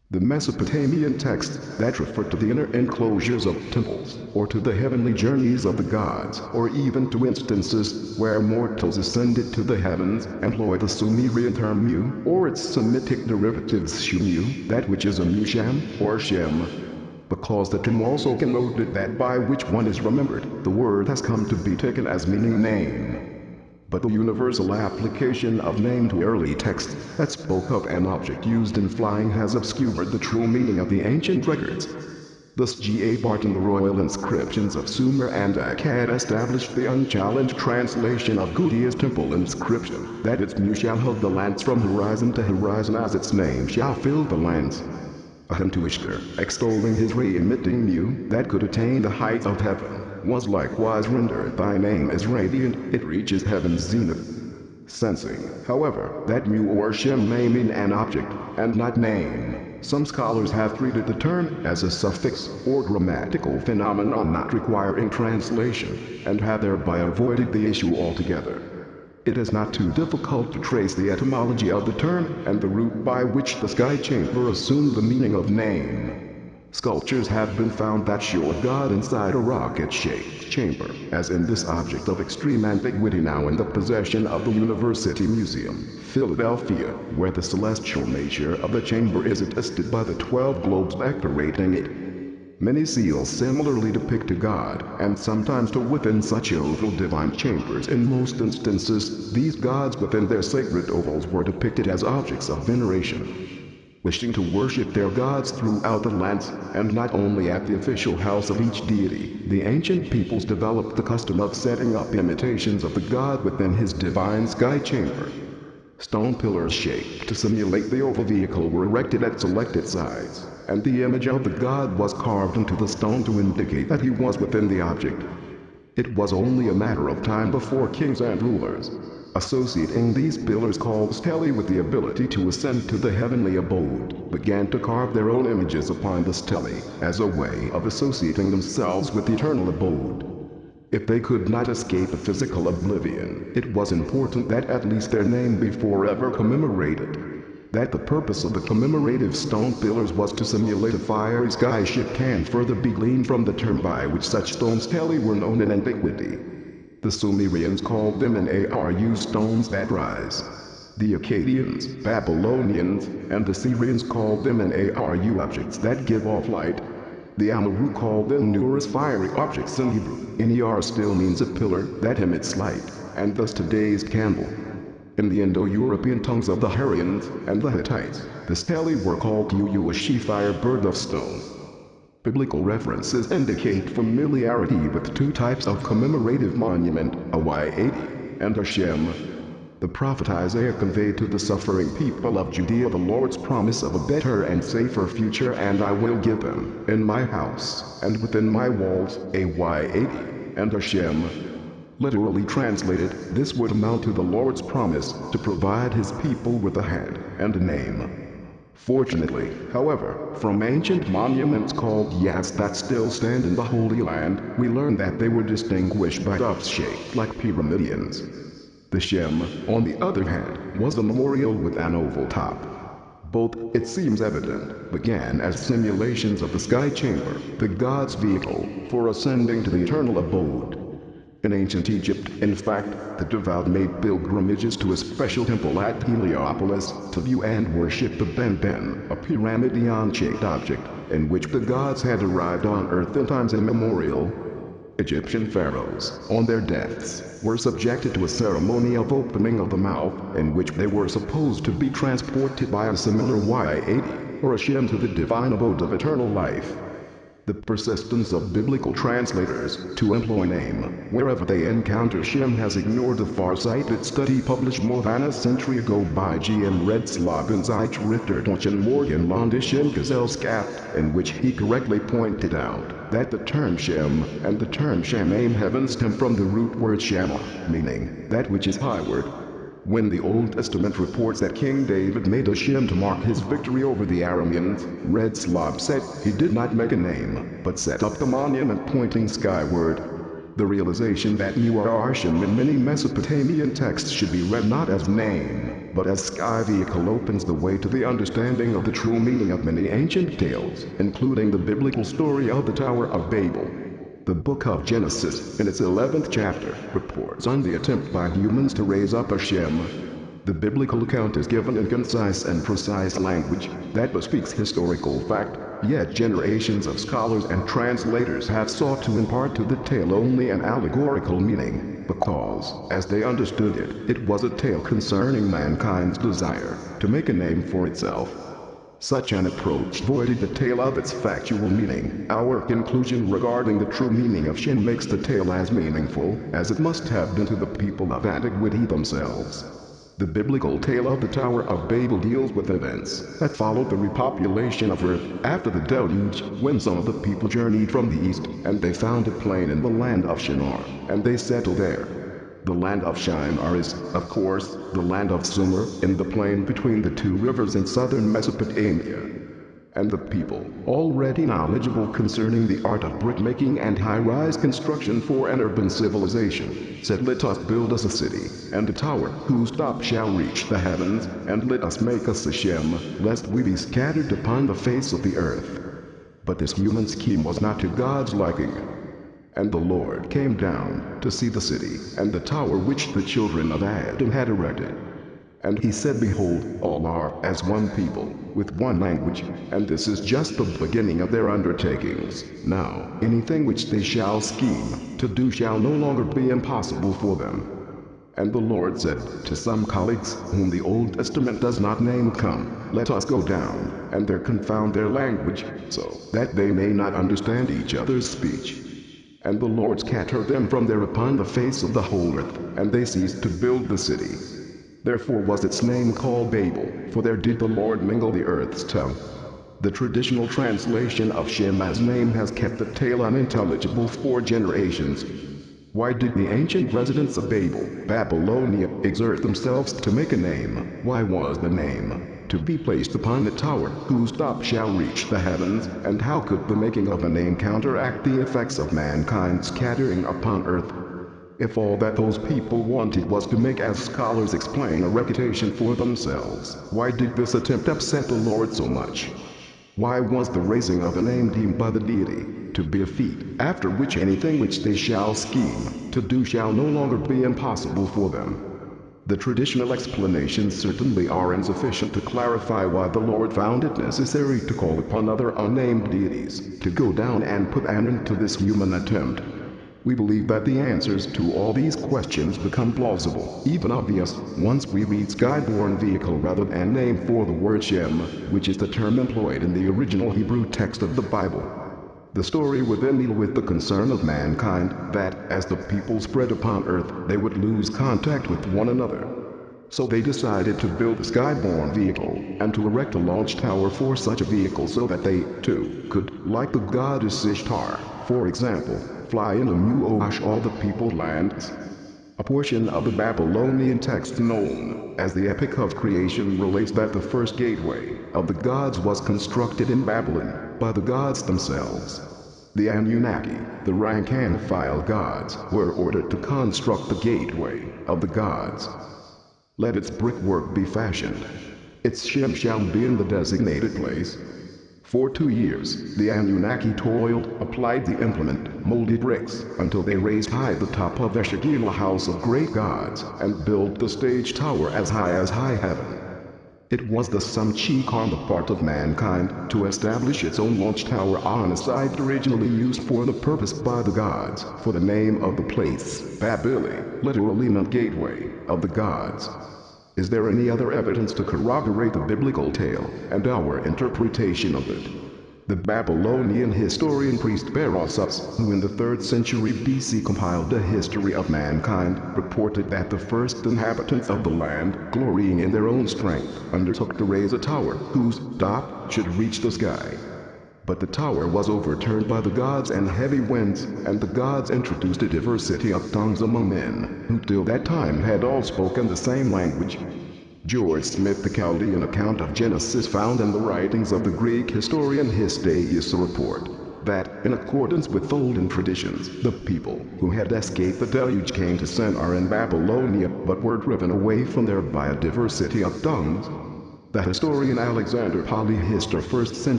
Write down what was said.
The Mesopotamian texts that refer to the inner enclosures of temples, or to the heavenly journeys of the gods, or even to instances where mortals ascended to the heavens, employ the Sumerian term mu, or its Semitic derivatives shumu, that which is a musham, or shem. Because the term also connoted that by which one is remembered, the word has come to be taken as meaning name. But the universal application of name to early texts that spoke of an object used in flying has obscured the true meaning of the ancient records. Thus G.A. Barton, the royal inscriptions of Sumer and Akkad, established the unchallenged translation of Gudea temple inscription, that its mu shall hug the lands from horizon to horizon as its name shall fill the lands. A hymn to Ishtar, extolling his ray-emitting mu, that could attain the heights of heaven, was likewise rendered, thy name is radiant, it reaches heaven's zenith. Sensing, however, that mu or shem may mean an object, and not name, some scholars have treated the term as a suffix, or grammatical phenomenon not requiring translation, and have thereby avoided the issue altogether. It is not too difficult to trace the etymology of the term, and the root by which the sky chamber assumed the meaning of name. Sculptures have been found that show a god inside a rocket-shaped chamber, as in this object of extreme antiquity now in the possession of the University Museum, Philadelphia, where the celestial nature of the chamber is attested by the 12 globes decorating it. Many seals similarly depict a god, and sometimes to within such oval divine chambers. In most instances, these gods within their sacred ovals were depicted as objects of veneration. Wishing to worship their gods throughout the lands, and not only at the official house of each deity, the ancient peoples developed the custom of setting up imitations of the god within his divine sky chamber. Stone pillars shaped to simulate the oval vehicle were erected at selected sides, and the image of the god was carved into the stone to indicate that he was within the object. It was only a matter of time before kings and rulers, associating these pillars called stelae with the ability to ascend to the heavenly abode, began to carve their own images upon the stelae, as a way of associating themselves with the eternal abode. If they could not escape a physical oblivion, it was important that at least their name be forever commemorated. That the purpose of the commemorative stone pillars was to simulate a fiery skyship can further be gleaned from the term by which such stone stelae were known in antiquity. The Sumerians called them Aru stones that rise. The Akkadians, Babylonians, and the Syrians called them Aru objects that give off light. The Amaru called them Nuris fiery objects in Hebrew. Ner still means a pillar that emits light, and thus today's candle. In the Indo-European tongues of the Hurrians and the Hittites, the stelae were called Uu, a she-fire bird of stone. Biblical references indicate familiarity with two types of commemorative monument, a Y80 and a Shem. The prophet Isaiah conveyed to the suffering people of Judea the Lord's promise of a better and safer future, and I will give them, in my house, and within my walls, a Y80 and a Shem. Literally translated, this would amount to the Lord's promise to provide his people with a hand and a name. Fortunately, however, from ancient monuments called yas that still stand in the Holy Land, we learn that they were distinguished by doves shaped like pyramidions. The Shem, on the other hand, was a memorial with an oval top. Both, it seems evident, began as simulations of the sky chamber, the god's vehicle for ascending to the eternal abode. In ancient Egypt, in fact, the devout made pilgrimages to a special temple at Heliopolis to view and worship the Ben-Ben, a pyramidion-shaped object, in which the gods had arrived on earth in times immemorial. Egyptian pharaohs, on their deaths, were subjected to a ceremony of opening of the mouth, in which they were supposed to be transported by a similar Y80, or a Shem, to the divine abode of eternal life. The persistence of biblical translators to employ name wherever they encounter Shem has ignored the far-sighted study published more than a century ago by G.M. Redslob and Zecharia Sitchin Morgan Londish and Gesellschaft, in which he correctly pointed out that the term Shem and the term Shamaim heaven stem from the root word Shama, meaning that which is highward. When the Old Testament reports that King David made a Shem to mark his victory over the Arameans, Redslob said he did not make a name, but set up the monument pointing skyward. The realization that Shem in many Mesopotamian texts should be read not as name, but as Sky Vehicle opens the way to the understanding of the true meaning of many ancient tales, including the biblical story of the Tower of Babel. The book of Genesis, in its 11th chapter, reports on the attempt by humans to raise up a Shem. The biblical account is given in concise and precise language that bespeaks historical fact, yet generations of scholars and translators have sought to impart to the tale only an allegorical meaning, because, as they understood it, it was a tale concerning mankind's desire to make a name for itself. Such an approach voided the tale of its factual meaning. Our conclusion regarding the true meaning of Shem makes the tale as meaningful as it must have been to the people of antiquity themselves. The biblical tale of the Tower of Babel deals with events that followed the repopulation of Earth after the deluge, when some of the people journeyed from the east, and they found a plain in the land of Shinar, and they settled there. The land of Shinar is, of course, the land of Sumer, in the plain between the two rivers in southern Mesopotamia. And the people, already knowledgeable concerning the art of brickmaking and high-rise construction for an urban civilization, said, "Let us build us a city, and a tower, whose top shall reach the heavens, and let us make us a Shem, lest we be scattered upon the face of the earth." But this human scheme was not to God's liking. And the Lord came down to see the city, and the tower which the children of Adam had erected. And he said, "Behold, all are as one people, with one language, and this is just the beginning of their undertakings. Now, anything which they shall scheme to do shall no longer be impossible for them." And the Lord said to some colleagues, whom the Old Testament does not name, "Come, let us go down, and there confound their language, so that they may not understand each other's speech." And the Lord scattered them from there upon the face of the whole earth, and they ceased to build the city. Therefore was its name called Babel, for there did the Lord mingle the earth's tongue. The traditional translation of Shem as name has kept the tale unintelligible for generations. Why did the ancient residents of Babel, Babylonia, exert themselves to make a name? Why was the name to be placed upon the tower, whose top shall reach the heavens? And how could the making of a name counteract the effects of mankind scattering upon earth? If all that those people wanted was to make, as scholars explain, a reputation for themselves, why did this attempt upset the Lord so much? Why was the raising of a name deemed by the deity to be a feat, after which anything which they shall scheme to do shall no longer be impossible for them? The traditional explanations certainly are insufficient to clarify why the Lord found it necessary to call upon other unnamed deities to go down and put an end to this human attempt. We believe that the answers to all these questions become plausible, even obvious, once we read Skyborn Vehicle rather than name for the word Shem, which is the term employed in the original Hebrew text of the Bible. The story within deal with the concern of mankind that, as the people spread upon earth, they would lose contact with one another. So they decided to build a Skyborn Vehicle, and to erect a launch tower for such a vehicle so that they, too, could, like the goddess Ishtar, for example, fly in a muosh all the people lands. A portion of the Babylonian text known as the Epic of Creation relates that the first gateway of the gods was constructed in Babylon by the gods themselves. The Anunnaki, the rank and file gods, were ordered to construct the gateway of the gods. Let its brickwork be fashioned. Its Shem shall be in the designated place. For 2 years, the Anunnaki toiled, applied the implement, molded bricks, until they raised high the top of the Shekinah house of great gods, and built the stage tower as high heaven. It was the sum cheek on the part of mankind to establish its own launch tower on a site originally used for the purpose by the gods, for the name of the place, Babili, literally meant gateway of the gods. Is there any other evidence to corroborate the biblical tale and our interpretation of it? The Babylonian historian priest Berosus, who in the 3rd century BC compiled a history of mankind, reported that the first inhabitants of the land, glorying in their own strength, undertook to raise a tower whose top should reach the sky. But the tower was overturned by the gods and heavy winds, and the gods introduced a diversity of tongues among men, who till that time had all spoken the same language. George Smith, the Chaldean account of Genesis found in the writings of the Greek historian Hysterius, report that, in accordance with olden traditions, the people who had escaped the deluge came to Sennar in Babylonia, but were driven away from there by a diversity of tongues. The historian Alexander Polyhistor 1st century